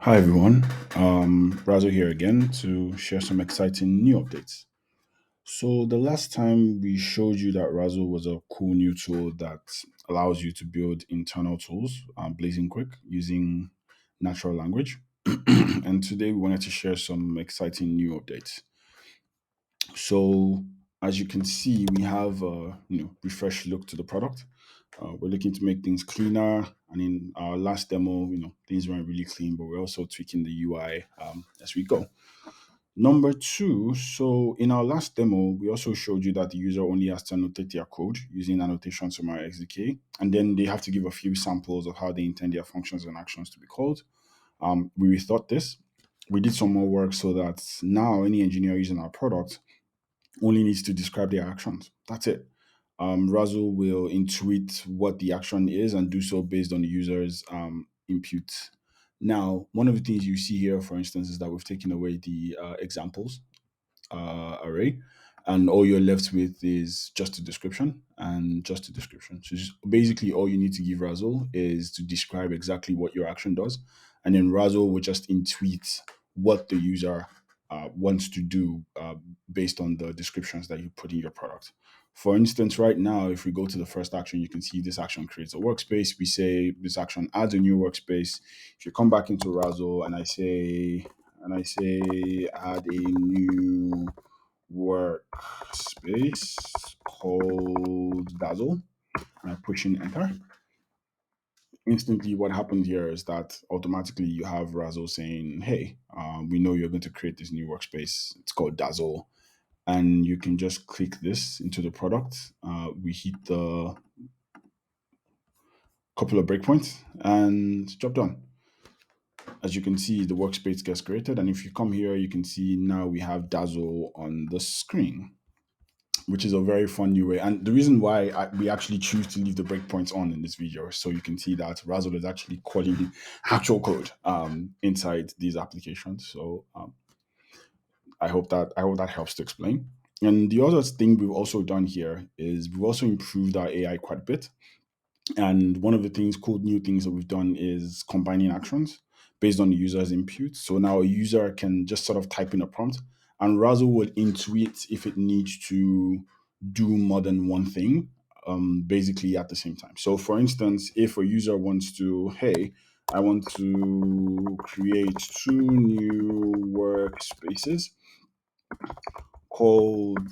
Hi everyone, Razo here again to share some exciting new updates. So the last time we showed you that Razzle was a cool new tool that allows you to build internal tools, blazing quick using natural language. And today we wanted to share some exciting new updates. So as you can see, we have a refreshed look to the product. We're looking to make things cleaner, and in our last demo, things weren't really clean, but we're also tweaking the UI as we go. Number two, so in our last demo, we also showed you that the user only has to annotate their code using annotations from our XDK, and then they have to give a few samples of how they intend their functions and actions to be called. We rethought this. We did some more work so that now any engineer using our product only needs to describe their actions. That's it. Razzle will intuit what the action is and do so based on the user's input. Now, one of the things you see here, for instance, is that we've taken away the examples array, and all you're left with is just a description and just a description. So just basically, all you need to give Razzle is to describe exactly what your action does, and then Razzle will just intuit what the user wants to do based on the descriptions that you put in your product. For instance, right now, if we go to the first action, you can see this action creates a workspace. We say this action adds a new workspace. If you come back into Razzle and I say add a new workspace called Dazzle, and I push in enter, instantly what happened here is that automatically you have Razzle saying, hey, we know you're going to create this new workspace. It's called Dazzle. And you can just click this into the product. We hit the couple of breakpoints and job done. As you can see, the workspace gets created. And if you come here, you can see now we have Dazzle on the screen, which is a very fun new way. And the reason why we actually choose to leave the breakpoints on in this video, so you can see that Razzle is actually calling the actual code inside these applications. So I hope that helps to explain. And the other thing we've also done here is we've also improved our AI quite a bit. And one of the cool new things that we've done is combining actions based on the user's input. So now a user can just sort of type in a prompt, and Razzle will intuit if it needs to do more than one thing, basically at the same time. So, for instance, if a user wants to, hey, I want to create two new workspaces called,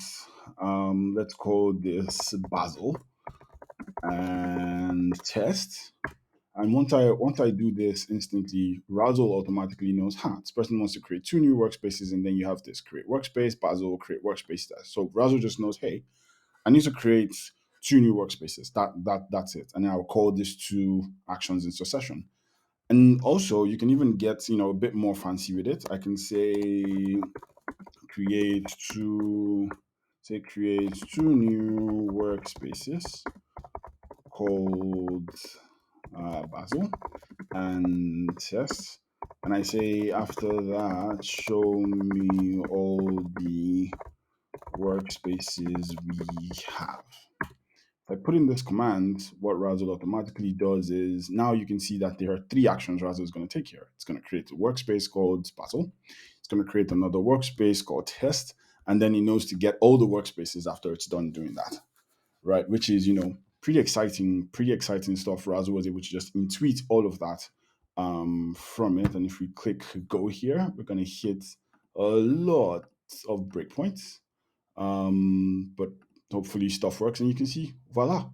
let's call this Basil and test. And once I do this instantly, Razzle automatically knows, this person wants to create two new workspaces, and then you have this create workspace, Basil, create workspace. So Razzle just knows, hey, I need to create two new workspaces. That's it. And then I'll call these two actions in succession. And also you can even get, a bit more fancy with it. I can say create two create two new workspaces called Basil and test. And I say after that, show me all the workspaces we have. If I put in this command, what Razzle automatically does is now you can see that there are three actions Razzle is going to take here. It's going to create a workspace called Basil. It's going to create another workspace called test. And then it knows to get all the workspaces after it's done doing that, right? Which is, pretty exciting stuff. Razzle was able to just intuit all of that from it. And if we click go here, we're going to hit a lot of breakpoints. But hopefully stuff works, and you can see, voila.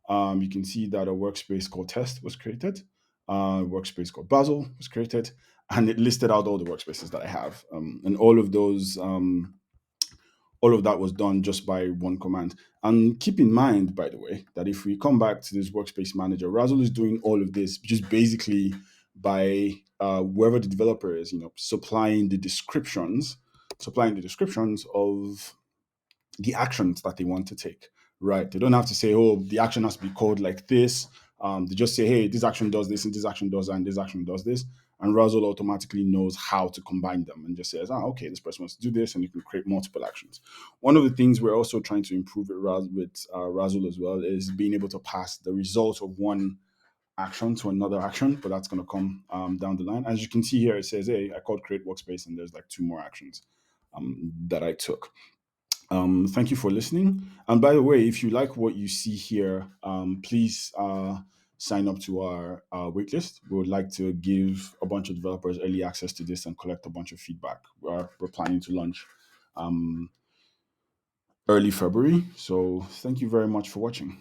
You can see that a workspace called test was created. A workspace called Basil was created, and it listed out all the workspaces that I have. And all of that was done just by one command. And keep in mind, by the way, that if we come back to this workspace manager, Razzle is doing all of this just basically by wherever the developer is, supplying the descriptions of the actions that they want to take, right? They don't have to say, oh, the action has to be called like this. They just say, hey, this action does this, and this action does that, and this action does this. And Razzle automatically knows how to combine them and just says, okay, this person wants to do this, and you can create multiple actions. One of the things we're also trying to improve with Razzle as well is being able to pass the result of one action to another action, but that's going to come down the line. As you can see here, it says, hey, I called create workspace, and there's like two more actions that I took. Thank you for listening. And by the way, if you like what you see here, please sign up to our waitlist. We would like to give a bunch of developers early access to this and collect a bunch of feedback. We're planning to launch early February. So thank you very much for watching.